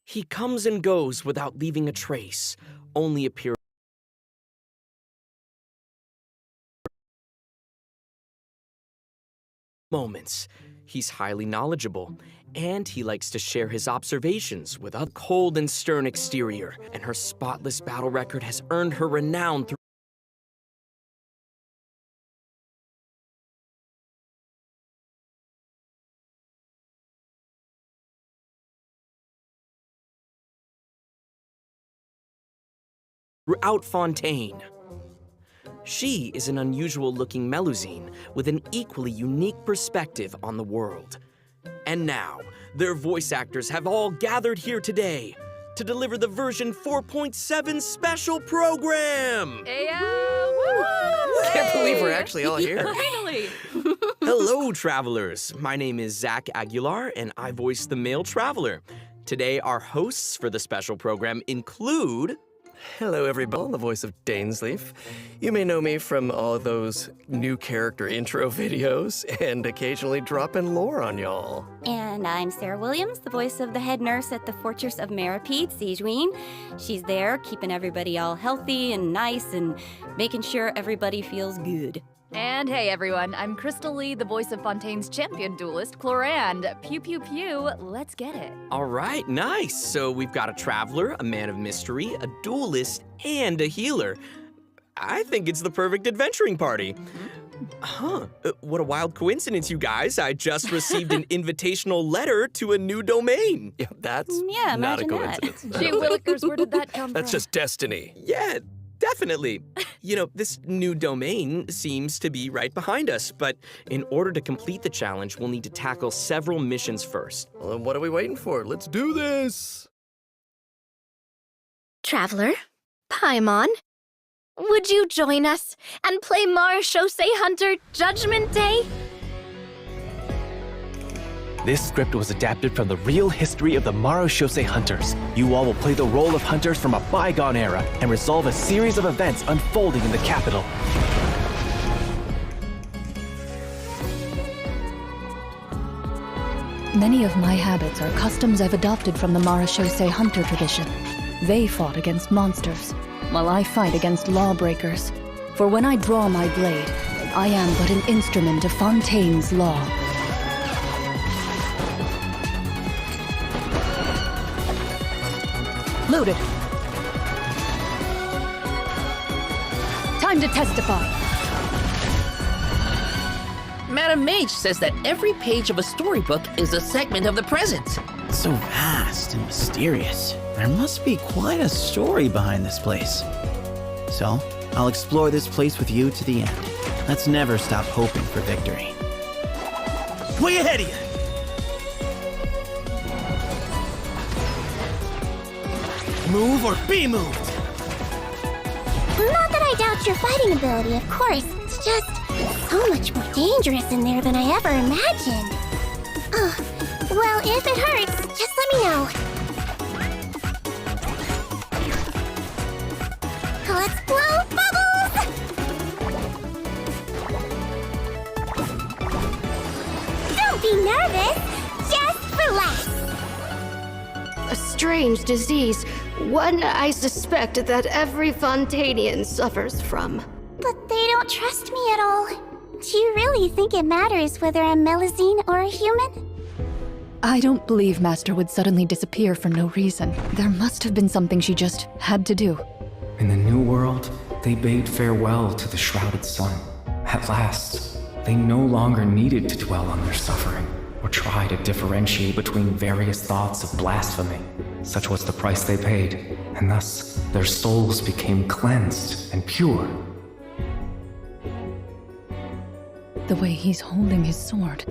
He comes and goes without leaving a trace, only appearing moments. He's highly knowledgeable, and he likes to share his observations with a cold and stern exterior, and her spotless battle record has earned her renown throughout Fontaine. She is an unusual-looking Melusine with an equally unique perspective on the world. And now, their voice actors have all gathered here today to deliver the version 4.7 special program! Can't believe we're actually all here. Finally! Hello, travelers. My name is Zach Aguilar, and I voice the male traveler. Today, our hosts for the special program include... Hello, everybody. The voice of Dainsleif. You may know me from all those new character intro videos and occasionally dropping lore on y'all. And I'm Sarah Williams, the voice of the head nurse at the Fortress of Maripede, Siegeween. She's there keeping everybody all healthy and nice and making sure everybody feels good. And hey everyone, I'm Crystal Lee, the voice of Fontaine's champion duelist, Clorand. Pew pew pew, let's get it. All right, nice. So we've got a traveler, a man of mystery, a duelist, and a healer. I think it's the perfect adventuring party. What a wild coincidence, you guys. I just received an invitational letter to a new domain. Yeah, that's Yeah, not a imagine that. coincidence. Gee willikers, where did that come That's from? just destiny. Yeah, definitely. You know, this new domain seems to be right behind us, but in order to complete the challenge, we'll need to tackle several missions first. Well, then what are we waiting for? Let's do this! Traveler, Paimon, would you join us and play Marechaussee Hunter Judgment Day? This script was adapted from the real history of the Marechaussee Hunters. You all will play the role of hunters from a bygone era and resolve a series of events unfolding in the capital. Many of my habits are customs I've adopted from the Marechaussee Hunter tradition. They fought against monsters, while I fight against lawbreakers. For when I draw my blade, I am but an instrument of Fontaine's law. Loaded. Time to testify. Madam Mage says that every page of a storybook is a segment of the present. So vast and mysterious. There must be quite a story behind this place. So, I'll explore this place with you to the end. Let's never stop hoping for victory. Way ahead of you! Move or be moved! Not that I doubt your fighting ability, of course. It's just so much more dangerous in there than I ever imagined. Well, if it hurts, just let me know. Let's blow bubbles! Don't be nervous, just relax. A strange disease, one I suspect that every Fontainian suffers from. But they don't trust me at all. Do you really think it matters whether I'm Melusine or a human? I don't believe Master would suddenly disappear for no reason. There must have been something she just had to do. In the New World, they bade farewell to the shrouded sun. At last, they no longer needed to dwell on their suffering, or try to differentiate between various thoughts of blasphemy. Such was the price they paid, and thus their souls became cleansed and pure. The way he's holding his sword,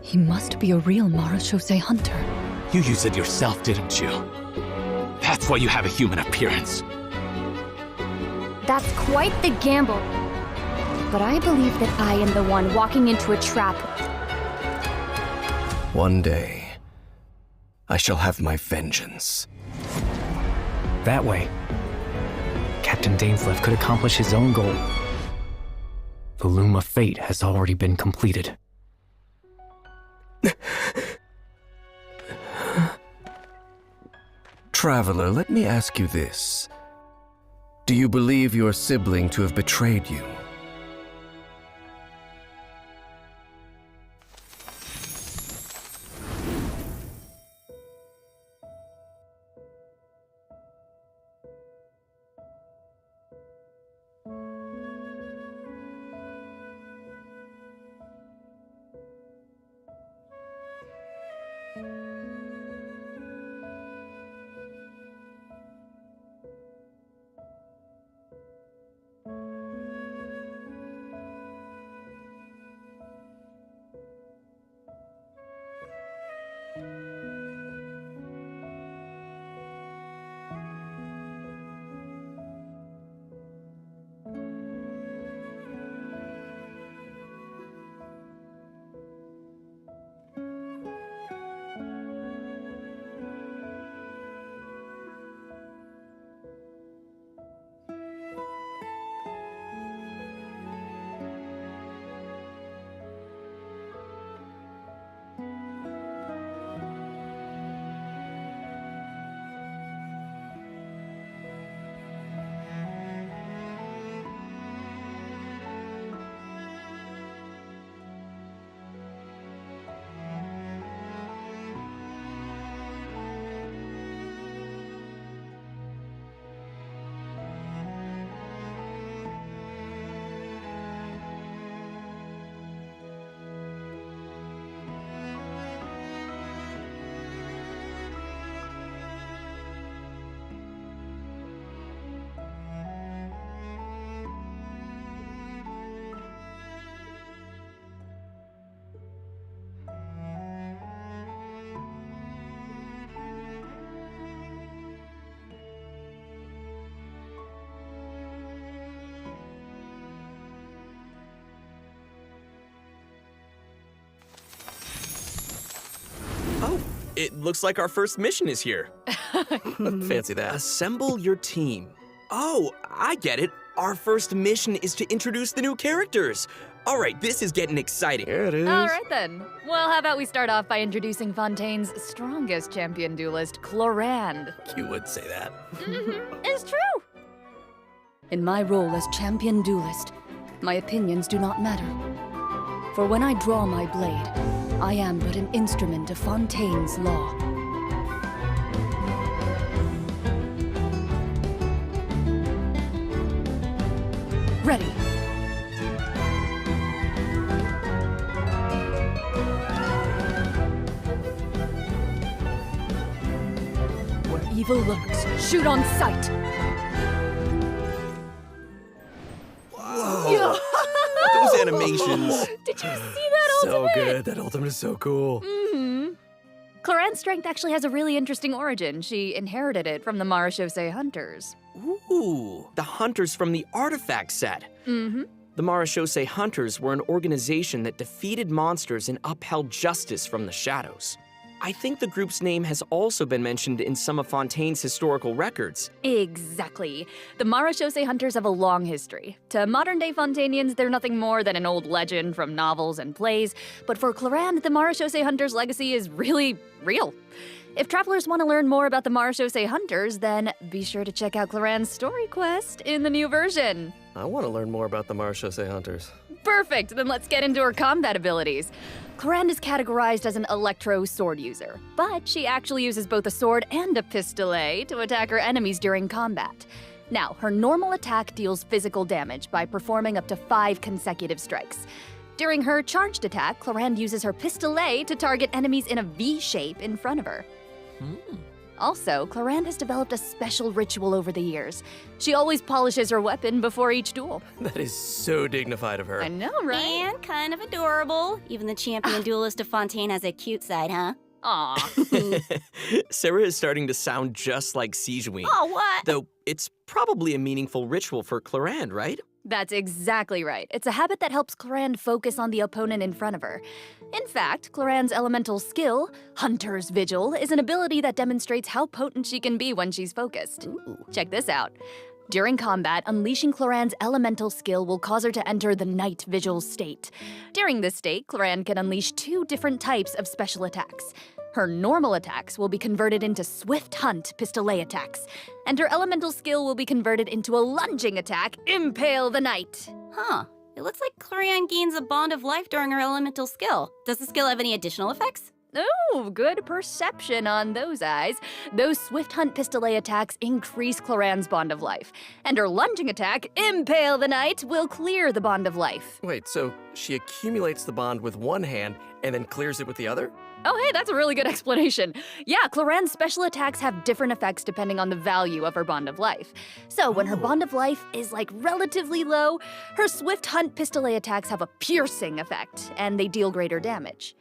he must be a real Marechaussee Hunter. You used it yourself, didn't you? That's why you have a human appearance. That's quite the gamble. But I believe that I am the one walking into a trap. One day, I shall have my vengeance. That way, Captain Dainsleif could accomplish his own goal. The loom of fate has already been completed. Traveler, let me ask you this. Do you believe your sibling to have betrayed you? Oh, it looks like our first mission is here. Fancy that. Assemble your team. Oh, I get it. Our first mission is to introduce the new characters. All right, this is getting exciting. Here it is. All right then. Well, how about we start off by introducing Fontaine's strongest champion duelist, Clorand. You would say that. It's true. In my role as champion duelist, my opinions do not matter. For when I draw my blade, I am but an instrument of Fontaine's law. Ready. Where evil lurks, shoot on sight. Whoa. Those animations. Did you see that So ultimate? good. That ultimate is so cool. Clorand's strength actually has a really interesting origin. She inherited it from the Marashose hunters. Ooh, the hunters from the artifact set. The Marashose Hunters were an organization that defeated monsters and upheld justice from the shadows. I think the group's name has also been mentioned in some of Fontaine's historical records. Exactly. The Marashose hunters have a long history. To modern-day Fontainians, they're nothing more than an old legend from novels and plays, but for Clorand, the Marashose hunters' legacy is really real. If travelers want to learn more about the Marashose hunters, then be sure to check out Clorand's story quest in the new version. I want to learn more about the Marashose hunters. Perfect, then let's get into her combat abilities. Clorand is categorized as an electro sword user, but she actually uses both a sword and a pistolet to attack her enemies during combat. Now, her normal attack deals physical damage by performing up to 5 consecutive strikes. During her charged attack, Clorand uses her pistolet to target enemies in a V shape in front of her. Also, Clorand has developed a special ritual over the years. She always polishes her weapon before each duel. That is so dignified of her. I know, right? And kind of adorable. Even the champion duelist of Fontaine has a cute side, huh? Aw. Sarah is starting to sound just like Sijuin. Oh, what? Though it's probably a meaningful ritual for Clorand, right? That's exactly right. It's a habit that helps Clorand focus on the opponent in front of her. In fact, Clorand's elemental skill, Hunter's Vigil, is an ability that demonstrates how potent she can be when she's focused. Check this out. During combat, unleashing Clorand's elemental skill will cause her to enter the Night Vigil state. During this state, Clorand can unleash 2 different types of special attacks. Her normal attacks will be converted into Swift Hunt Pistolet attacks, and her elemental skill will be converted into a lunging attack, Impale the Knight. Huh. It looks like Clorian gains a bond of life during her elemental skill. Does the skill have any additional effects? Oh, good perception on those eyes. Those Swift Hunt Pistolet attacks increase Cloran's bond of life, and her lunging attack, Impale the Knight, will clear the bond of life. Wait, so she accumulates the bond with one hand and then clears it with the other? Oh, hey, that's a really good explanation. Yeah, Cloran's special attacks have different effects depending on the value of her bond of life. So when her bond of life is relatively low, her Swift Hunt Pistolet attacks have a piercing effect, and they deal greater damage.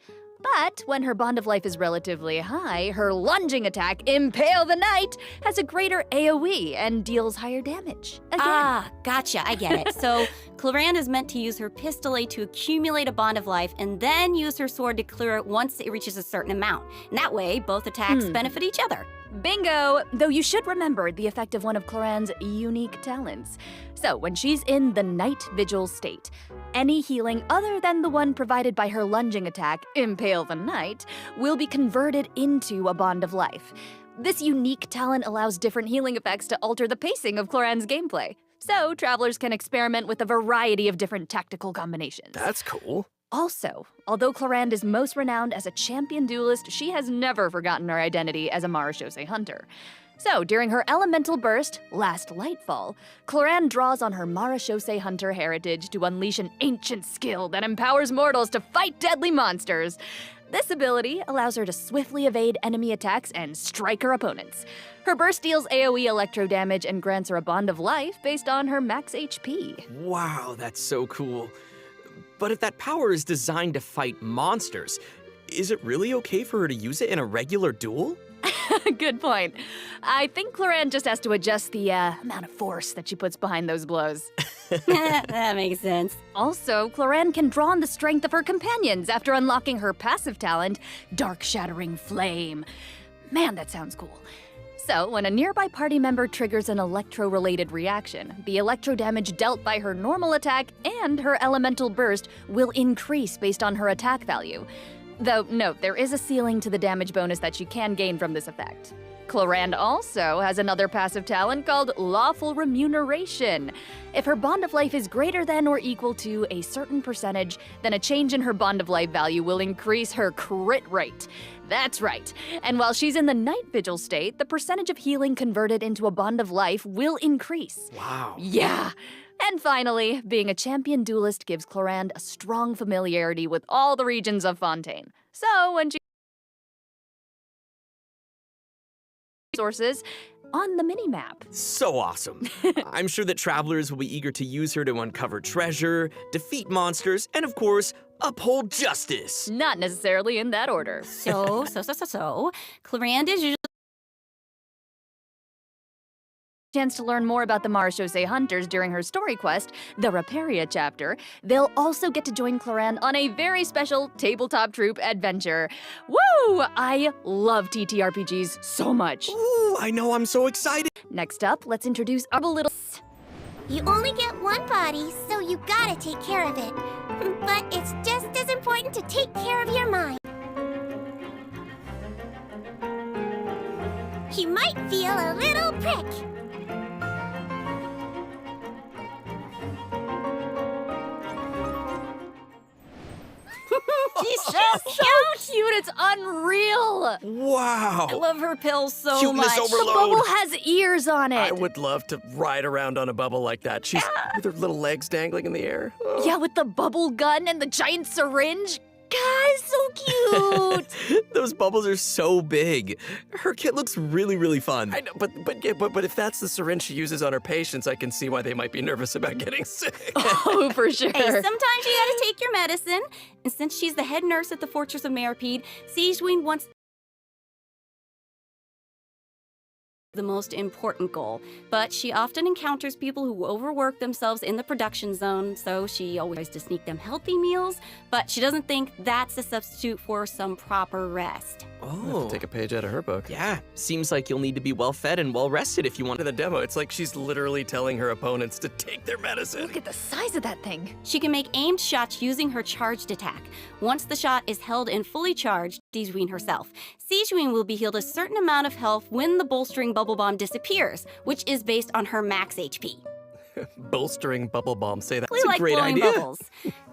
But when her bond of life is relatively high, her lunging attack, Impale the Knight, has a greater AoE and deals higher damage. Again. Ah, gotcha, I get it. So, Cloran is meant to use her pistolet to accumulate a bond of life and then use her sword to clear it once it reaches a certain amount. And that way, both attacks benefit each other. Bingo! Though you should remember the effect of one of Cloran's unique talents. So, when she's in the Night Vigil state, any healing other than the one provided by her lunging attack, Impale the Knight, will be converted into a bond of life. This unique talent allows different healing effects to alter the pacing of Cloran's gameplay, so travelers can experiment with a variety of different tactical combinations. That's cool. Also, although Cloran is most renowned as a champion duelist, she has never forgotten her identity as a Marashose hunter. So, during her elemental burst, Last Lightfall, Cloran draws on her Marashose hunter heritage to unleash an ancient skill that empowers mortals to fight deadly monsters. This ability allows her to swiftly evade enemy attacks and strike her opponents. Her burst deals AoE electro damage and grants her a bond of life based on her max HP. Wow, that's so cool. But if that power is designed to fight monsters, is it really okay for her to use it in a regular duel? Good point. I think Cloran just has to adjust the amount of force that she puts behind those blows. That makes sense. Also, Cloran can draw on the strength of her companions after unlocking her passive talent, Dark Shattering Flame. Man, that sounds cool. So, when a nearby party member triggers an electro-related reaction, the electro damage dealt by her normal attack and her elemental burst will increase based on her attack value. Though, note, there is a ceiling to the damage bonus that she can gain from this effect. Cloran also has another passive talent called Lawful Remuneration. If her bond of life is greater than or equal to a certain percentage, then a change in her bond of life value will increase her crit rate. That's right. And while she's in the Night Vigil state, the percentage of healing converted into a bond of life will increase. Wow. Yeah. And finally, being a champion duelist gives Cloran a strong familiarity with all the regions of Fontaine. So when she resources on the minimap. So awesome. I'm sure that travelers will be eager to use her to uncover treasure, defeat monsters, and of course, uphold justice. Not necessarily in that order. So, Cloran is usually chance to learn more about the Marashose hunters during her story quest, the Raparia chapter. They'll also get to join Cloran on a very special tabletop troop adventure. Woo! I love TTRPGs so much. Ooh, I know, I'm so excited. Next up, let's introduce our little... You only get one body, so you gotta take care of it. But it's just as important to take care of your mind. You might feel a little prick. She's so cute, it's unreal. Wow. I love her pills so Cuteness much. overload. The bubble has ears on it. I would love to ride around on a bubble like that. She's with her little legs dangling in the air. Oh. Yeah, with the bubble gun and the giant syringe. Guys, so cute. Those bubbles are so big. Her kit looks really, really fun. I know, but if that's the syringe she uses on her patients, I can see why they might be nervous about getting sick. Oh, for sure. Hey, sometimes you gotta take your medicine. And since she's the head nurse at the Fortress of Meripede, Sigewinne wants the most important goal. But she often encounters people who overwork themselves in the production zone, so she always tries to sneak them healthy meals, but she doesn't think that's a substitute for some proper rest. Oh. Take a page out of her book. Yeah, seems like you'll need to be well-fed and well-rested if you want To the demo, it's like she's literally telling her opponents to take their medicine. Look at the size of that thing. She can make aimed shots using her charged attack. Once the shot is held and fully charged, Sigeween herself. Sigeween will be healed a certain amount of health when the bolstering bubble bomb disappears, which is based on her max HP. Bolstering bubble bomb, say that. That's a great blowing idea. bubbles.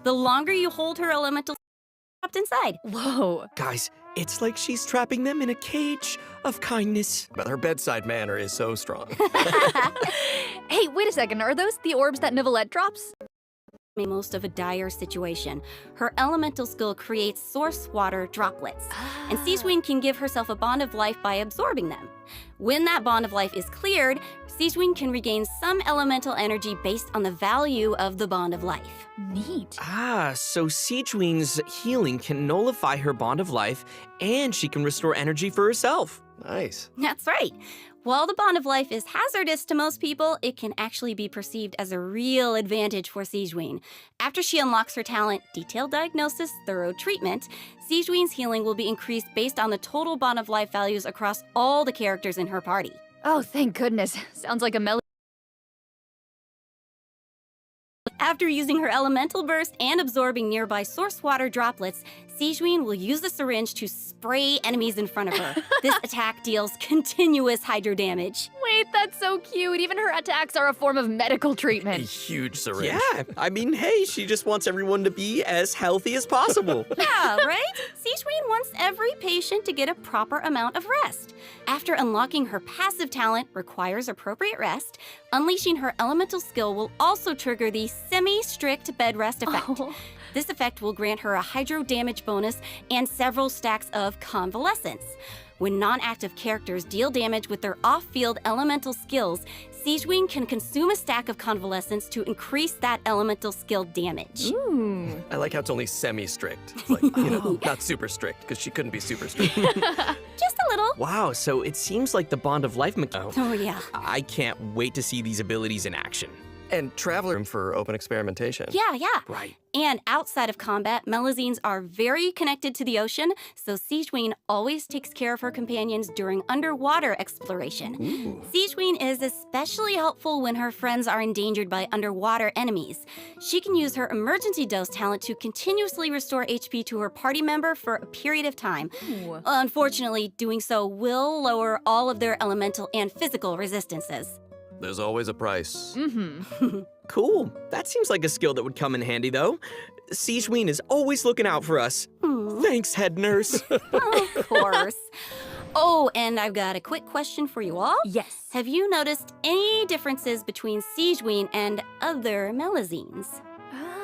The longer you hold her elemental trapped inside. Whoa. Guys, it's like she's trapping them in a cage of kindness. But her bedside manner is so strong. Hey, wait a second. Are those the orbs that Nicolette drops? Most of a dire situation. Her elemental skill creates source water droplets, and Sigeween can give herself a bond of life by absorbing them. When that bond of life is cleared, Sigeween can regain some elemental energy based on the value of the bond of life. Neat. So Sigeween's healing can nullify her bond of life, and she can restore energy for herself. Nice. That's right. While the bond of life is hazardous to most people, it can actually be perceived as a real advantage for Sigeween. After she unlocks her talent, Detailed Diagnosis, Thorough Treatment, Sigeween's healing will be increased based on the total bond of life values across all the characters in her party. Oh, thank goodness. Sounds like a melody. After using her elemental burst and absorbing nearby source water droplets, Sigeween will use the syringe to spray enemies in front of her. This attack deals continuous hydro damage. Wait, that's so cute. Even her attacks are a form of medical A treatment. huge syringe. Yeah, I mean, hey, she just wants everyone to be as healthy as possible. Yeah, right? Sigeween wants every patient to get a proper amount of rest. After unlocking her passive talent requires appropriate rest, unleashing her elemental skill will also trigger the semi-strict bed rest effect. Oh. This effect will grant her a hydro damage bonus and several stacks of convalescence. When non-active characters deal damage with their off-field elemental skills, Sigeween can consume a stack of convalescence to increase that elemental skill damage. Ooh. I like how it's only semi-strict. It's like, not super strict, because she couldn't be super strict. Just a little. Wow, so it seems like the bond of life Oh, yeah. I can't wait to see these abilities in action. And traveler room for open experimentation. Yeah. Right. And outside of combat, Melazines are very connected to the ocean, so Sigeween always takes care of her companions during underwater exploration. Sigeween is especially helpful when her friends are endangered by underwater enemies. She can use her emergency dose talent to continuously restore HP to her party member for a period of time. Ooh. Unfortunately, doing so will lower all of their elemental and physical resistances. There's always a price. Cool. That seems like a skill that would come in handy, though. Sigeween is always looking out for us. Thanks, head nurse. Of course. Oh, and I've got a quick question for you all. Yes. Have you noticed any differences between Sigeween and other Melazines?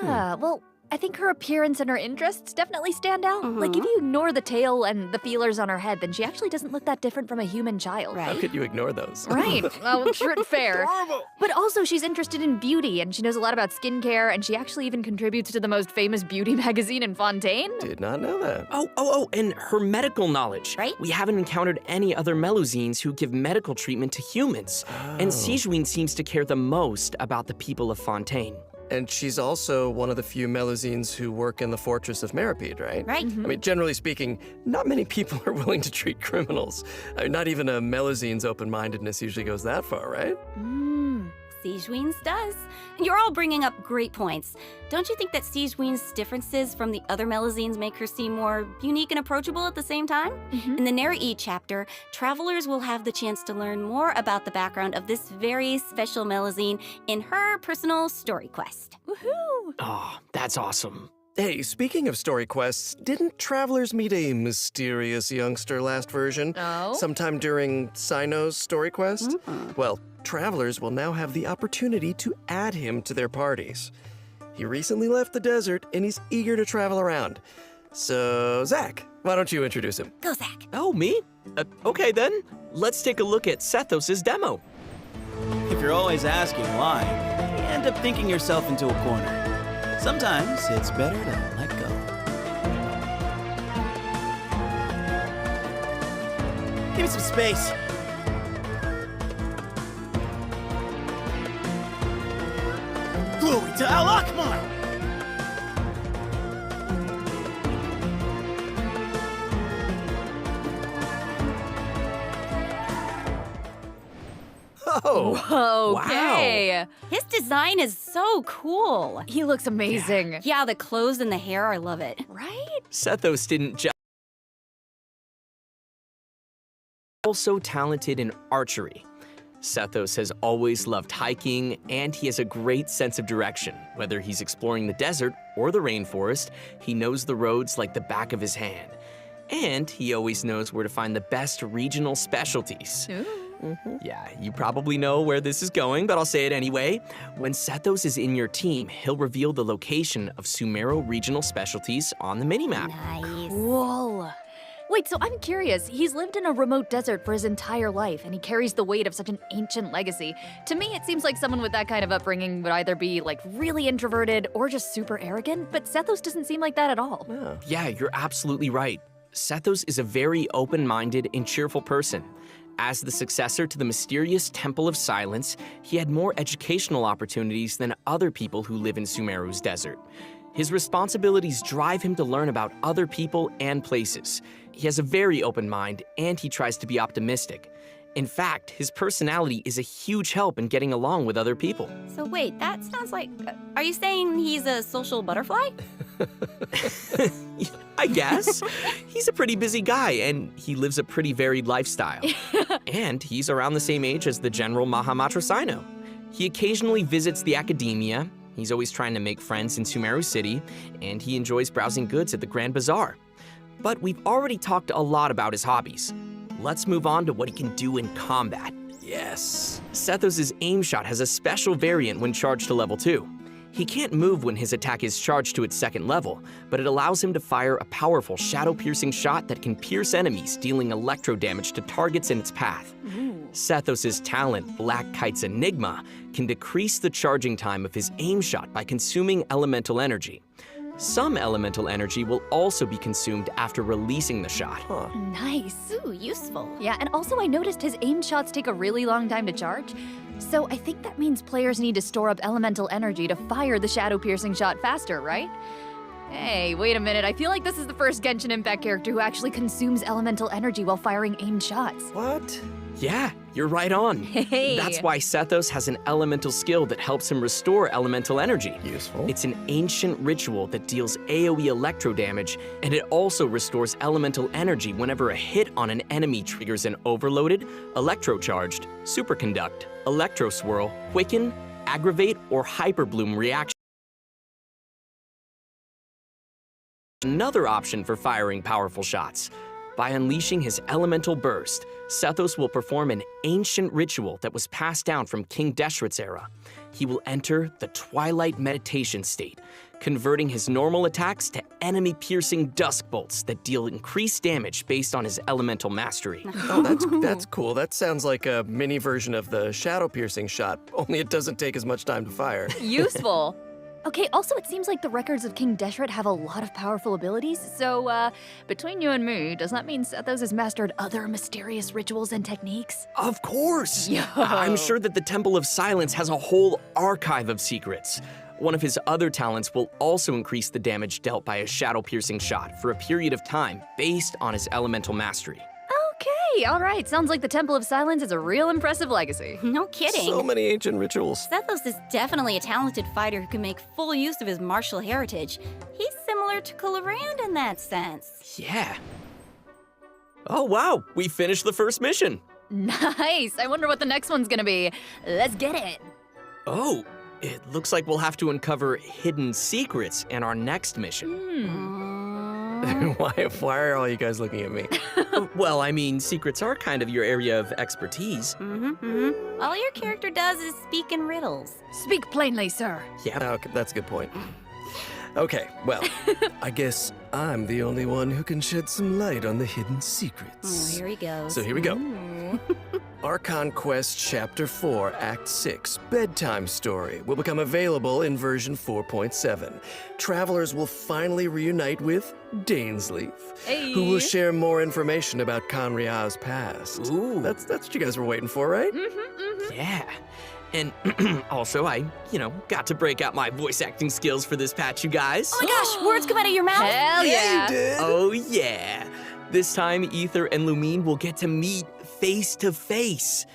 Well, I think her appearance and her interests definitely stand out. Like, if you ignore the tail and the feelers on her head, then she actually doesn't look that different from a human child. Right. How could you ignore those? Right. Well, true and fair. But also, she's interested in beauty, and she knows a lot about skincare, and she actually even contributes to the most famous beauty magazine in Fontaine. Did not know that. And her medical knowledge. Right. We haven't encountered any other Meluzines who give medical treatment to humans. And Sigeween seems to care the most about the people of Fontaine. And she's also one of the few Melazines who work in the Fortress of Meripede, right? Right. I mean, generally speaking, not many people are willing to treat criminals. I mean, not even a Melazine's open-mindedness usually goes that far, right? Sigeween's does. And you're all bringing up great points. Don't you think that Sigeween's differences from the other Melazines make her seem more unique and approachable at the same time? In the Neri chapter, travelers will have the chance to learn more about the background of this very special Melazine in her personal story quest. Woohoo! Oh, that's awesome. Hey, speaking of story quests, didn't travelers meet a mysterious youngster last version? Oh? Sometime during Sino's story quest? Well, travelers will now have the opportunity to add him to their parties. He recently left the desert and he's eager to travel around. So, Zach, why don't you introduce him? Go, Zach. Oh, me? Okay then. Let's take a look at Sethos' demo. If you're always asking why, you end up thinking yourself into a corner. Sometimes it's better to let go. Give me some space. Glory to Al Akbar! Oh, Okay. His design is so cool. He looks amazing. Yeah, the clothes and the hair, I love it. Right? Sethos didn't just also talented in archery. Sethos has always loved hiking, and he has a great sense of direction. Whether he's exploring the desert or the rainforest, he knows the roads like the back of his hand. And he always knows where to find the best regional specialties. Yeah, you probably know where this is going, but I'll say it anyway. When Sethos is in your team, he'll reveal the location of Sumero regional specialties on the minimap. Nice. Whoa. Wait, so I'm curious. He's lived in a remote desert for his entire life, and he carries the weight of such an ancient legacy. To me, it seems like someone with that kind of upbringing would either be, like, really introverted or just super arrogant, but Sethos doesn't seem like that at all. Yeah, you're absolutely right. Sethos is a very open-minded and cheerful person. As the successor to the mysterious Temple of Silence, he had more educational opportunities than other people who live in Sumeru's desert. His responsibilities drive him to learn about other people and places. He has a very open mind, and he tries to be optimistic. In fact, his personality is a huge help in getting along with other people. So wait, that sounds like... are you saying he's a social butterfly? I guess. He's a pretty busy guy, and he lives a pretty varied lifestyle. And he's around the same age as the General Mahamatra Sino. He occasionally visits the academia, he's always trying to make friends in Sumeru City, and he enjoys browsing goods at the Grand Bazaar. But we've already talked a lot about his hobbies. Let's move on to what he can do in combat. Yes. Sethos' aim shot has a special variant when charged to level 2. He can't move when his attack is charged to its second level, but it allows him to fire a powerful shadow-piercing shot that can pierce enemies, dealing electro damage to targets in its path. Sethos' talent, Black Kite's Enigma, can decrease the charging time of his aim shot by consuming elemental energy. Some elemental energy will also be consumed after releasing the shot. Nice. Ooh, useful. Yeah, and also I noticed his aim shots take a really long time to charge. So I think that means players need to store up elemental energy to fire the shadow-piercing shot faster, right? Hey, wait a minute. I feel like this is the first Genshin Impact character who actually consumes elemental energy while firing aimed shots. What? Yeah, you're right on. Hey. That's why Sethos has an elemental skill that helps him restore elemental energy. Useful. It's an ancient ritual that deals AoE electro damage, and it also restores elemental energy whenever a hit on an enemy triggers an overloaded, electrocharged, superconduct, electro swirl, quicken, aggravate, or hyperbloom reaction. Another option for firing powerful shots. By unleashing his elemental burst, Sethos will perform an ancient ritual that was passed down from King Deshret's era. He will enter the Twilight Meditation state, converting his normal attacks to enemy-piercing dusk bolts that deal increased damage based on his elemental mastery. Oh, that's cool. That sounds like a mini version of the shadow-piercing shot, only it doesn't take as much time to fire. Useful. Okay, also it seems like the records of King Deshret have a lot of powerful abilities, so between you and me, does that mean Sethos has mastered other mysterious rituals and techniques? Of course! Yo. I'm sure that the Temple of Silence has a whole archive of secrets. One of his other talents will also increase the damage dealt by a shadow-piercing shot for a period of time based on his elemental mastery. Okay, all right. Sounds like the Temple of Silence is a real impressive legacy. No kidding. So many ancient rituals. Sethos is definitely a talented fighter who can make full use of his martial heritage. He's similar to Colorand in that sense. Yeah. Oh wow, we finished the first mission. Nice. I wonder what the next one's gonna be. Let's get it. Oh, it looks like we'll have to uncover hidden secrets in our next mission. Why are all you guys looking at me? Well, I mean, secrets are kind of your area of expertise. All your character does is speak in riddles. Speak plainly, sir. Yeah. Okay, that's a good point. Okay, well, I guess I'm the only one who can shed some light on the hidden secrets. Oh, here he goes. So here we go. Archon Quest Chapter 4, Act 6, Bedtime Story will become available in version 4.7. Travelers will finally reunite with Dainsleaf, who will share more information about Conria's past. Ooh. That's what you guys were waiting for, right? Yeah. And also, I, got to break out my voice acting skills for this patch, you guys. Oh my gosh, words come out of your mouth? Hell yeah. You did. Oh, yeah. This time, Ether and Lumine will get to meet face to face.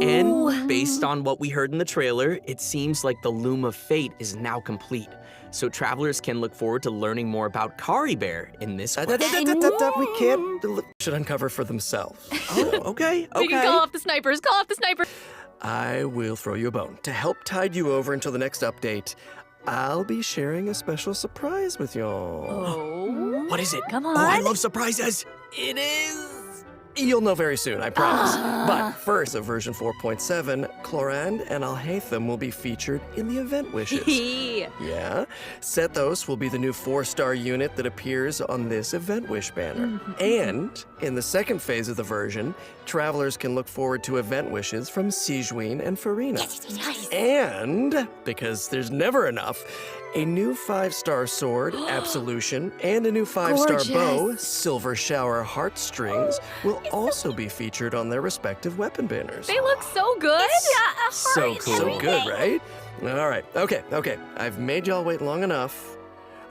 And based on what we heard in the trailer, it seems like the Loom of Fate is now complete. So travelers can look forward to learning more about Kari Bear in this quest. We can't. Should uncover for themselves. Oh, okay. We can call off the snipers. Call off the snipers. I will throw you a bone. To help tide you over until the next update, I'll be sharing a special surprise with y'all. Oh. What is it? Come Oh, I on. love surprises. It is. You'll know very soon, I promise. But first, at version 4.7, Clorand and Alhaitham will be featured in the event wishes. Yeah? Sethos will be the new 4-star unit that appears on this event wish banner. And in the second phase of the version, travelers can look forward to event wishes from Sijuin and Farina. Nice. And, because there's never enough, a new 5-star sword, Absolution, and a new 5-star bow, Silver Shower Heartstrings, will also be featured on their respective weapon banners. They look so good. So cool. So good, right? All right. Okay. I've made y'all wait long enough.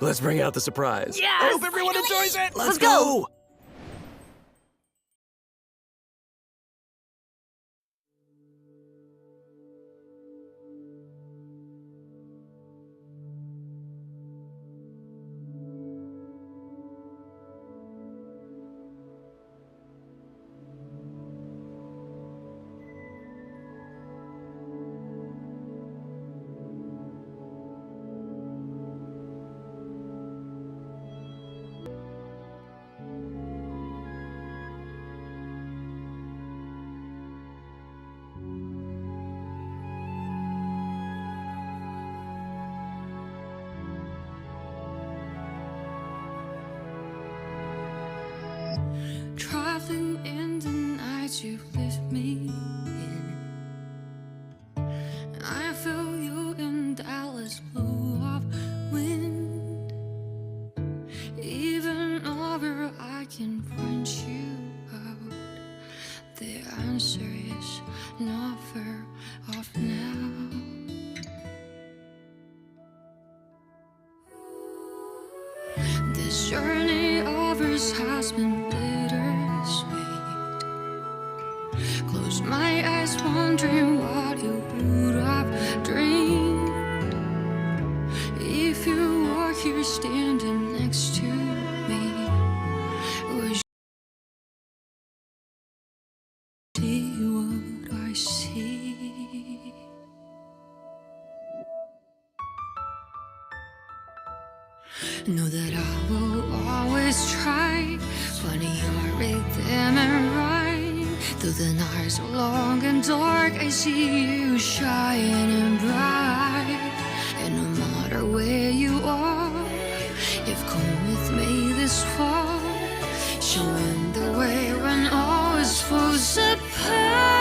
Let's bring out the surprise. Yes! I hope everyone enjoys it. Let's go. Traveling in the night you lift me in, and I feel you in Dallas blue of wind. Even over I can find you out. The answer is not far off now. This journey of ours has been bittersweet. Close my eyes, wondering what you would have dreamed if you were here standing next to me. Would you see what I see? Know that I will always try, finding your rhythm and rhyme. Through the nights so long and dark, I see you shining bright. And no matter where you are, you've come with me this far, showing the way when all is falls apart.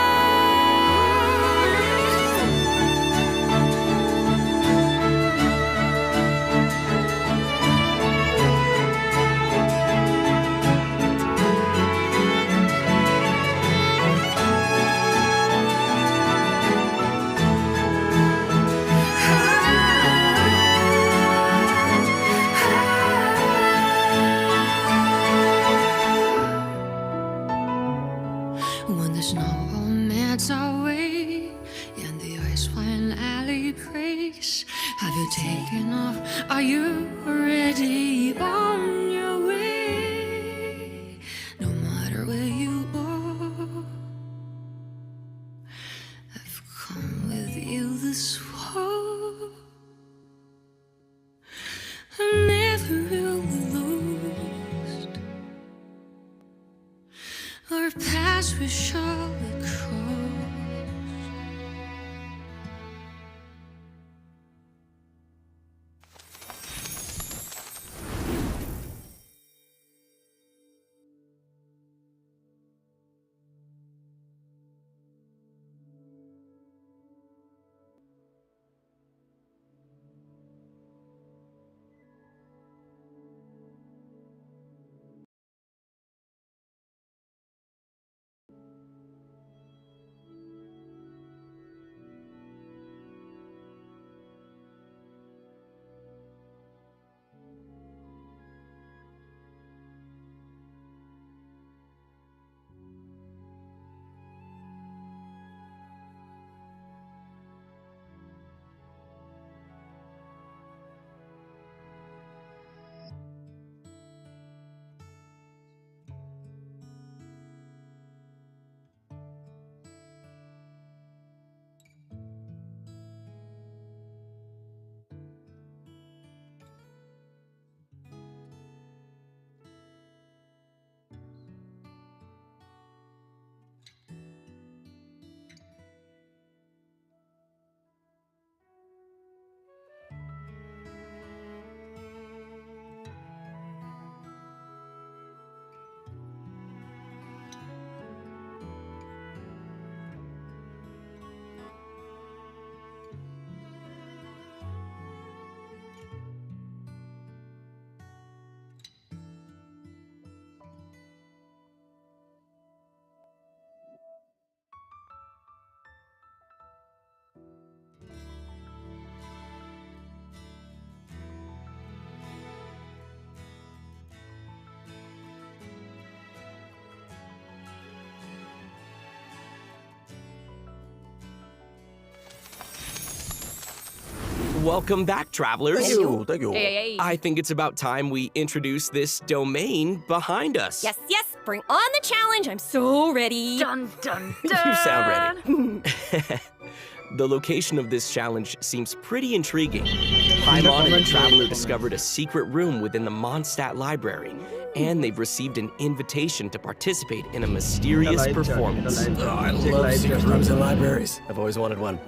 When the snow all melts away and the ice finally breaks, have you taken off? Are you already on your way? No matter where you are, I've come with you this far. I'm never really lost. Our paths we shall cross. Welcome back, travelers. Thank you. Hey. I think it's about time we introduce this domain behind us. Yes, bring on the challenge. I'm so ready. Dun, dun, You sound ready. The location of this challenge seems pretty intriguing. Paimon and the Traveler discovered a secret room within the Mondstadt Library, and they've received an invitation to participate in a mysterious performance. Oh, I love secret rooms in libraries. I've always wanted one.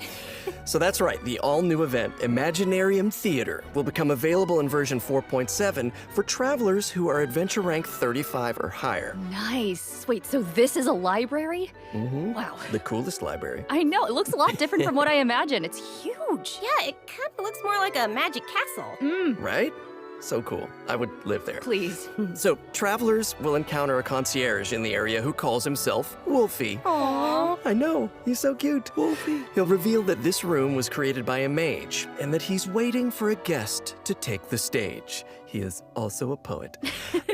So that's right, the all-new event, Imaginarium Theater, will become available in version 4.7 for travelers who are adventure rank 35 or higher. Nice. Wait, so this is a library? Mm-hmm. Wow. The coolest library. I know, it looks a lot different from what I imagined. It's huge. Yeah, it kind of looks more like a magic castle. Right? So cool. I would live there. Please. So, travelers will encounter a concierge in the area who calls himself Wolfie. Aww. I know, he's so cute. Wolfie. He'll reveal that this room was created by a mage and that he's waiting for a guest to take the stage. He is also a poet.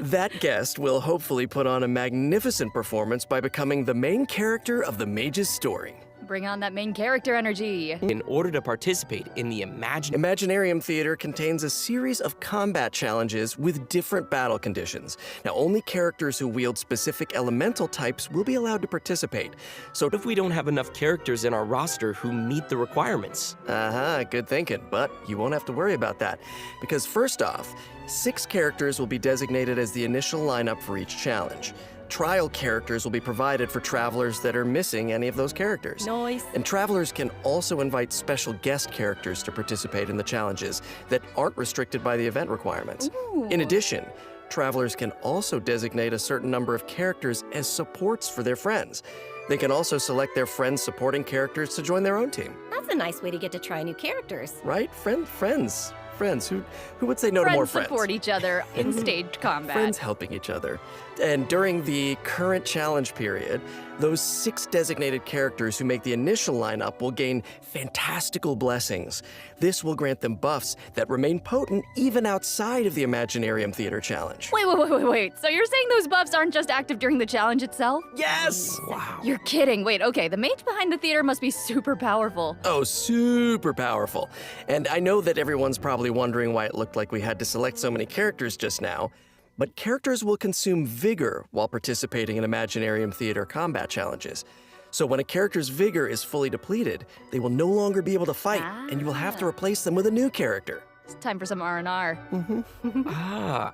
That guest will hopefully put on a magnificent performance by becoming the main character of the mage's story. Bring on that main character energy. In order to participate in the Imaginarium Theater contains a series of combat challenges with different battle conditions. Now, only characters who wield specific elemental types will be allowed to participate. So if we don't have enough characters in our roster who meet the requirements? Good thinking, but you won't have to worry about that. Because first off, 6 characters will be designated as the initial lineup for each challenge. Trial characters will be provided for travelers that are missing any of those characters. Nice. And travelers can also invite special guest characters to participate in the challenges that aren't restricted by the event requirements. Ooh. In addition, travelers can also designate a certain number of characters as supports for their friends. They can also select their friends' supporting characters to join their own team. That's a nice way to get to try new characters. Right? Friends. Who would say no to more friends? Support each other in staged combat. Friends helping each other. And during the current challenge period, those 6 designated characters who make the initial lineup will gain fantastical blessings. This will grant them buffs that remain potent even outside of the Imaginarium Theater challenge. Wait. So you're saying those buffs aren't just active during the challenge itself? Yes! Wow. You're kidding. Wait, okay, the mage behind the theater must be super powerful. Oh, super powerful. And I know that everyone's probably wondering why it looked like we had to select so many characters just now, but characters will consume vigor while participating in Imaginarium Theater combat challenges. So when a character's vigor is fully depleted, they will no longer be able to fight, and you will have to replace them with a new character. It's time for some R&R.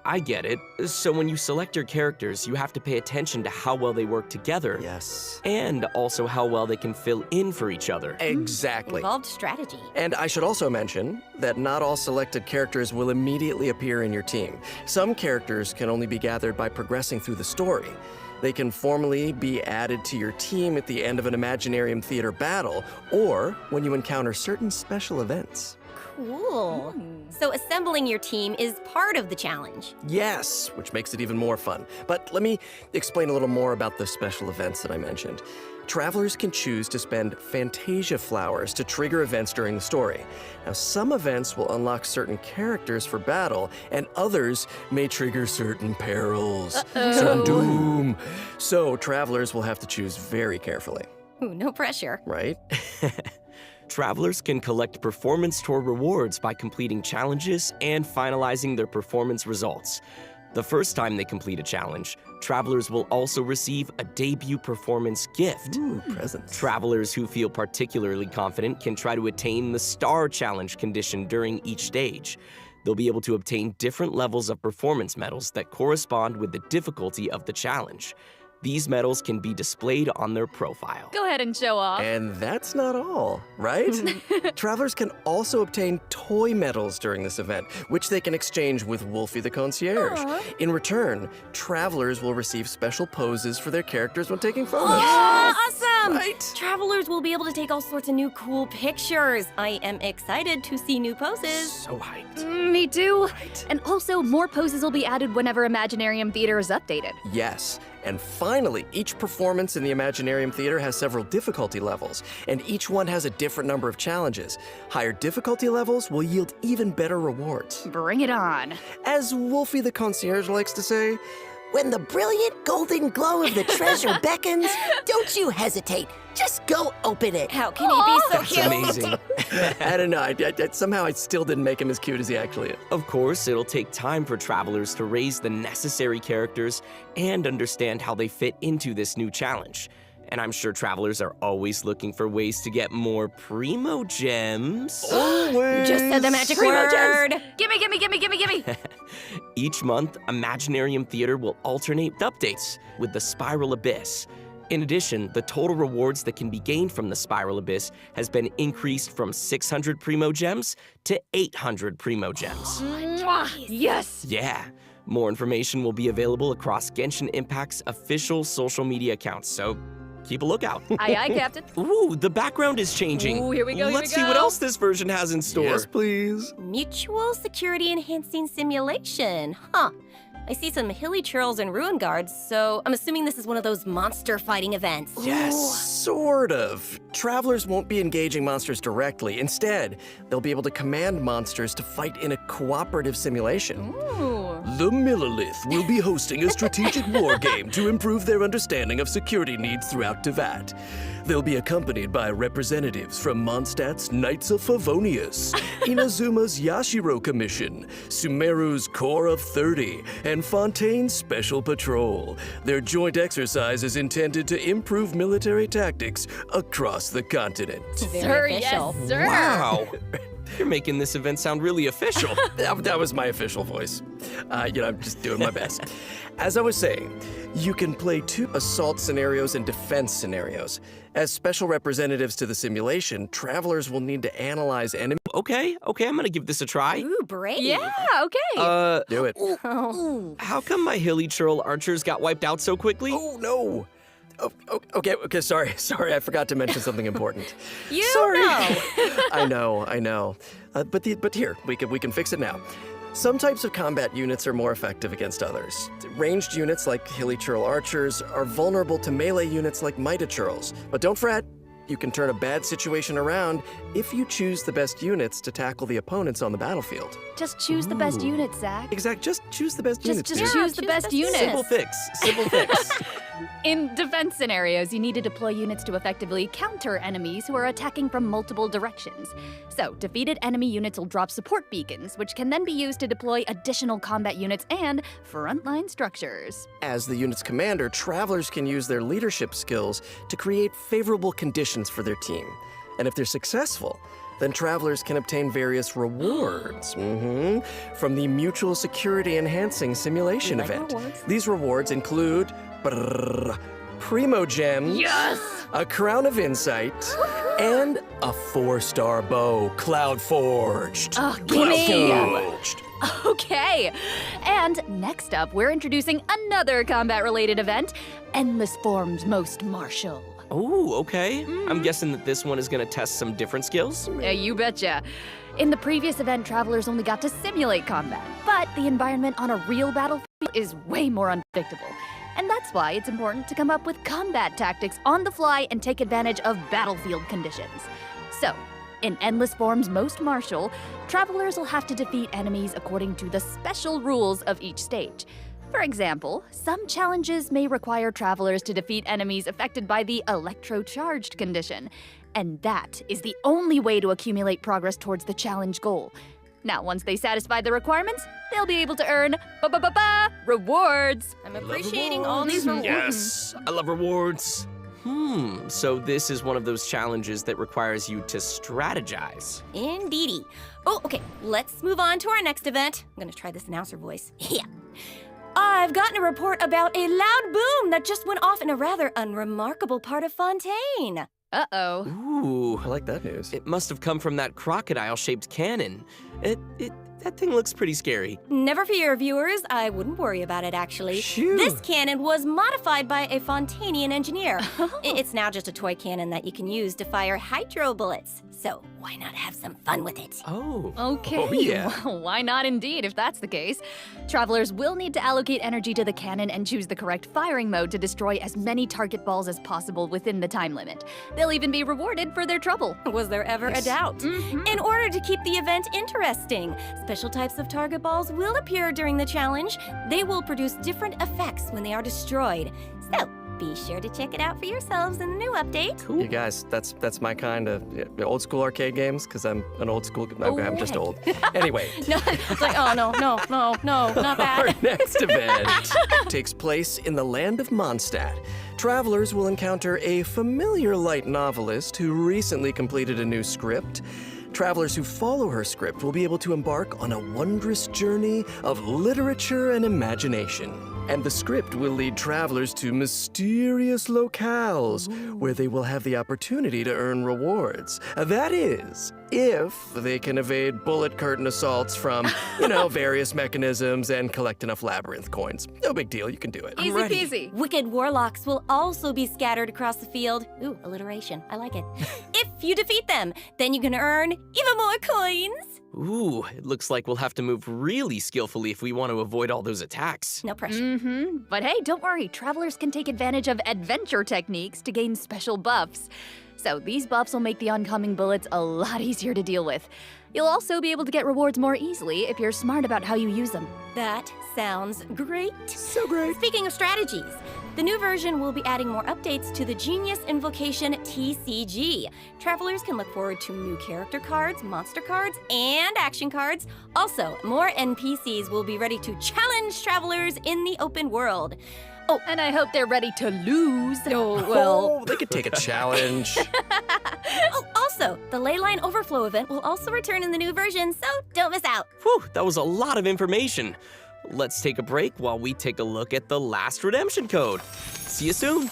I get it. So when you select your characters, you have to pay attention to how well they work together. Yes. And also how well they can fill in for each other. Exactly. Involved strategy. And I should also mention that not all selected characters will immediately appear in your team. Some characters can only be gathered by progressing through the story. They can formally be added to your team at the end of an Imaginarium Theater battle, or when you encounter certain special events. Cool. So assembling your team is part of the challenge. Yes, which makes it even more fun. But let me explain a little more about the special events that I mentioned. Travelers can choose to spend Fantasia flowers to trigger events during the story. Now, some events will unlock certain characters for battle, and others may trigger certain perils, certain doom. So, travelers will have to choose very carefully. Ooh, no pressure. Right? Travelers can collect performance tour rewards by completing challenges and finalizing their performance results. The first time they complete a challenge, travelers will also receive a debut performance gift. Ooh, presents. Travelers who feel particularly confident can try to attain the Star Challenge condition during each stage. They'll be able to obtain different levels of performance medals that correspond with the difficulty of the challenge. These medals can be displayed on their profile. Go ahead and show off. And that's not all, right? Travelers can also obtain toy medals during this event, which they can exchange with Wolfie the Concierge. Aww. In return, travelers will receive special poses for their characters when taking photos. Awesome! Right? Travelers will be able to take all sorts of new cool pictures. I am excited to see new poses. So hyped. Me too. Right. And also, more poses will be added whenever Imaginarium Theater is updated. Yes. And finally, each performance in the Imaginarium Theater has several difficulty levels, and each one has a different number of challenges. Higher difficulty levels will yield even better rewards. Bring it on. As Wolfie the Concierge likes to say, When the brilliant golden glow of the treasure beckons, don't you hesitate. Just go open it. How can he be so That's cute? amazing. I don't know. Somehow I still didn't make him as cute as he actually is. Of course, it'll take time for travelers to raise the necessary characters and understand how they fit into this new challenge. And I'm sure travelers are always looking for ways to get more primo gems. Always. Just said the magic Primo word. gems. Gimme. Each month, Imaginarium Theater will alternate with updates with the Spiral Abyss. In addition, the total rewards that can be gained from the Spiral Abyss has been increased from 600 primo gems to 800 primo gems. Yes! Yeah. More information will be available across Genshin Impact's official social media accounts, so keep a lookout. Aye, Captain. Ooh, the background is changing. Ooh, here we go, Let's see what else this version has in store. Yes, please. Mutual security enhancing simulation. Huh. I see some hilly churls and ruin guards, so I'm assuming this is one of those monster fighting events. Yes, sort of. Travelers won't be engaging monsters directly. Instead, they'll be able to command monsters to fight in a cooperative simulation. The Millilith will be hosting a strategic war game to improve their understanding of security needs throughout Tevat. They'll be accompanied by representatives from Mondstadt's Knights of Favonius, Inazuma's Yashiro Commission, Sumeru's Corps of 30, and Fontaine's Special Patrol. Their joint exercise is intended to improve military tactics across the continent. Sir, yes, sir. Wow. You're making this event sound really official. That was my official voice. I'm just doing my best. As I was saying, you can play 2 assault scenarios and defense scenarios. As special representatives to the simulation, travelers will need to analyze enemy. Okay, I'm gonna give this a try. Ooh, brave. Yeah, okay. Do it. How come my hilly churl archers got wiped out so quickly? Oh, no. Okay, sorry, I forgot to mention something important. You Sorry. know. I know. But here, we can fix it now. Some types of combat units are more effective against others. Ranged units like hilly churl archers are vulnerable to melee units like mighty churls. But don't fret, you can turn a bad situation around if you choose the best units to tackle the opponents on the battlefield. Just choose the best unit, Zach. Exact, just choose the best units. Just dude. choose the best unit. Simple fix. In defense scenarios, you need to deploy units to effectively counter enemies who are attacking from multiple directions. So, defeated enemy units will drop support beacons, which can then be used to deploy additional combat units and frontline structures. As the unit's commander, travelers can use their leadership skills to create favorable conditions for their team. And if they're successful, then travelers can obtain various rewards from the Mutual Security Enhancing Simulation event. These rewards include Primo Gems, a Crown of Insight, and a 4-star bow, Cloud Forged. Oh, Cloud Forged. Okay. And next up, we're introducing another combat-related event, Endless Forms Most Martial. Oh, okay. I'm guessing that this one is gonna test some different skills. Yeah, you betcha. In the previous event, travelers only got to simulate combat, but the environment on a real battlefield is way more unpredictable. And that's why it's important to come up with combat tactics on the fly and take advantage of battlefield conditions. So, in Endless Forms Most Martial, travelers will have to defeat enemies according to the special rules of each stage. For example, some challenges may require travelers to defeat enemies affected by the electro-charged condition, and that is the only way to accumulate progress towards the challenge goal. Now, once they satisfy the requirements, they'll be able to earn rewards. I'm appreciating all these rewards. Yes, I love rewards. So this is one of those challenges that requires you to strategize. Indeedy. Oh, okay, let's move on to our next event. I'm gonna try this announcer voice. Yeah. I've gotten a report about a loud boom that just went off in a rather unremarkable part of Fontaine. Uh-oh. Ooh, I like that news. It must have come from that crocodile-shaped cannon. That thing looks pretty scary. Never fear, viewers. I wouldn't worry about it, actually. Phew. This cannon was modified by a Fontainian engineer. It's now just a toy cannon that you can use to fire hydro bullets. So why not have some fun with it? Oh. Okay, Oh, yeah. well, why not indeed, if that's the case? Travelers will need to allocate energy to the cannon and choose the correct firing mode to destroy as many target balls as possible within the time limit. They'll even be rewarded for their trouble. Was there ever a doubt? In order to keep the event interesting, special types of target balls will appear during the challenge. They will produce different effects when they are destroyed. So, be sure to check it out for yourselves in the new update. Cool. You guys, that's my kind of old school arcade games, because I'm an old school. I'm just old. Anyway. No, it's like, oh, no, not that. Our next event takes place in the land of Mondstadt. Travelers will encounter a familiar light novelist who recently completed a new script. Travelers who follow her script will be able to embark on a wondrous journey of literature and imagination. And the script will lead travelers to mysterious locales where they will have the opportunity to earn rewards. That is, if they can evade bullet curtain assaults from, various mechanisms and collect enough labyrinth coins. No big deal, you can do it. Easy peasy. Wicked warlocks will also be scattered across the field. Ooh, alliteration. I like it. If you defeat them, then you can earn even more coins. Ooh, it looks like we'll have to move really skillfully if we want to avoid all those attacks. No pressure. But hey, don't worry. Travelers can take advantage of adventure techniques to gain special buffs. So these buffs will make the oncoming bullets a lot easier to deal with. You'll also be able to get rewards more easily if you're smart about how you use them. That sounds great. So great. Speaking of strategies, the new version will be adding more updates to the Genius Invocation TCG. Travelers can look forward to new character cards, monster cards, and action cards. Also, more NPCs will be ready to challenge travelers in the open world. Oh, and I hope they're ready to lose. Oh, they could take a challenge. Also, the Leyline Overflow event will also return in the new version, so don't miss out. Whew, that was a lot of information. Let's take a break while we take a look at the last redemption code. See you soon.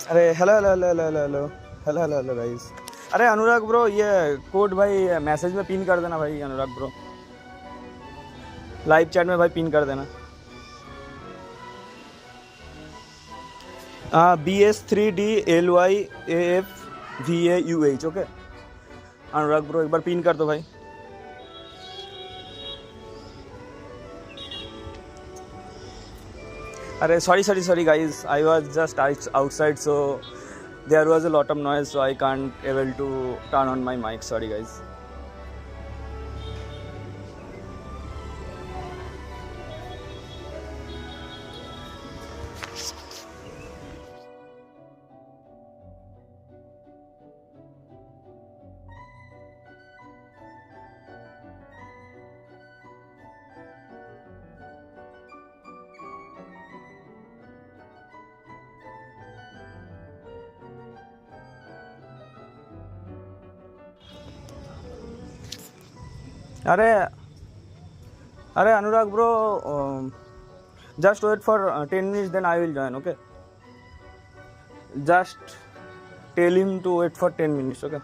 अरे hello guys. अरे अनुराग bro, ये code भाई message में pin कर देना भाई। अनुराग bro live chat में भाई पिन कर देना। BS3DLYAFVAUH। ओके अनुराग ब्रो, एक बार पिन कर दो भाई। अरे sorry guys, I was just outside, so there was a lot of noise, so I can't able to turn on my mic. Sorry guys. अरे अनुराग bro, just wait for 10 minutes, then I will join. Okay, just tell him to wait for 10 minutes. Okay.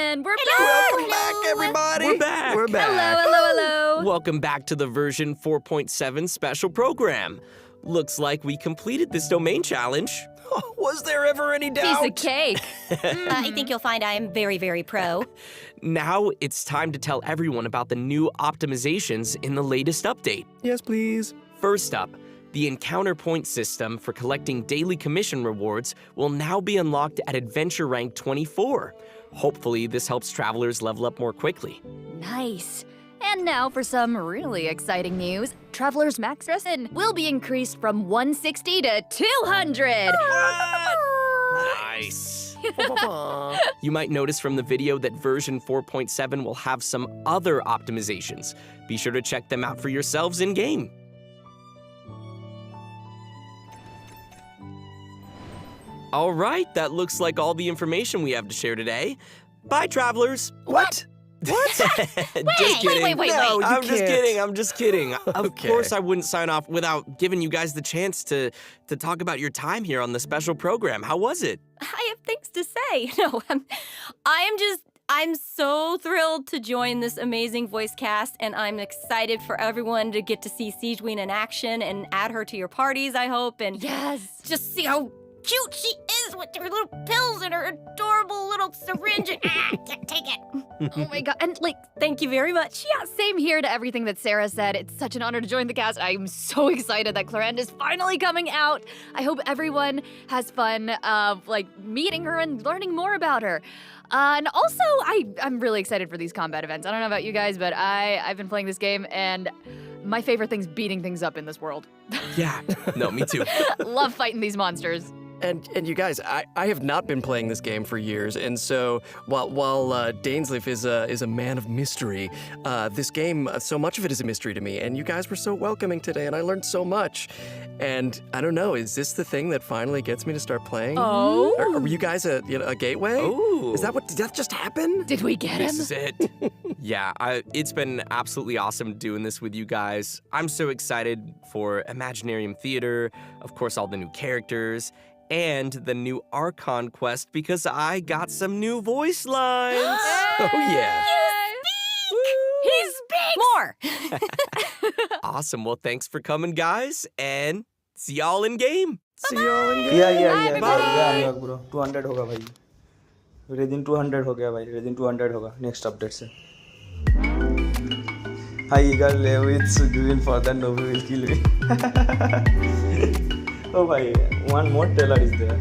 And we're back! Welcome back, everybody! We're back! We're back! Hello! Welcome back to the version 4.7 special program. Looks like we completed this domain challenge. Was there ever any doubt? Piece of cake. I think you'll find I am very, very pro. Now it's time to tell everyone about the new optimizations in the latest update. Yes, please. First up, the encounter point system for collecting daily commission rewards will now be unlocked at adventure rank 24. Hopefully, this helps travelers level up more quickly. Nice. And now for some really exciting news. Travelers' max Resin will be increased from 160 to 200. Nice. You might notice from the video that version 4.7 will have some other optimizations. Be sure to check them out for yourselves in-game. All right, that looks like all the information we have to share today. Bye, travelers. What? Just kidding. Wait. No, I'm just can't. kidding. I'm just kidding. Of Okay. course, I wouldn't sign off without giving you guys the chance to talk about your time here on the special program. How was it? I have things to say. No, I'm so thrilled to join this amazing voice cast, and I'm excited for everyone to get to see Siegeween in action and add her to your parties, I hope, and just see how cute she is with her little pills and her adorable little syringe. Take it. Oh my god. And Thank you very much. yeah, same here to everything that Sarah said. It's such an honor to join the cast. I'm so excited that Clarenda is finally coming out. I hope everyone has fun meeting her and learning more about her. And also, I'm really excited for these combat events. I don't know about you guys, but I've been playing this game, and my favorite thing's beating things up in this world. Yeah. No, me too. Love fighting these monsters. And you guys, I have not been playing this game for years, and so while Dainsleif is a man of mystery, this game, so much of it is a mystery to me. And you guys were so welcoming today, and I learned so much. And I don't know, is this the thing that finally gets me to start playing? Oh, Are you guys a gateway? Oh, Did that just happen? Did we get him? This is it. Yeah, it's been absolutely awesome doing this with you guys. I'm so excited for Imaginarium Theater, of course, all the new characters, and the new Archon quest because I got some new voice lines. Oh, yeah. he speaks! More! Awesome. Well, thanks for coming, guys, and see y'all in game. See y'all in game. Yeah, bro. 200 होगा भाई. Resin 200 हो गया भाई. Resin 200 होगा next update से. Hi, Eagle with Sujuin for the Nobu will kill me. Oh भाई, one more trailer is there.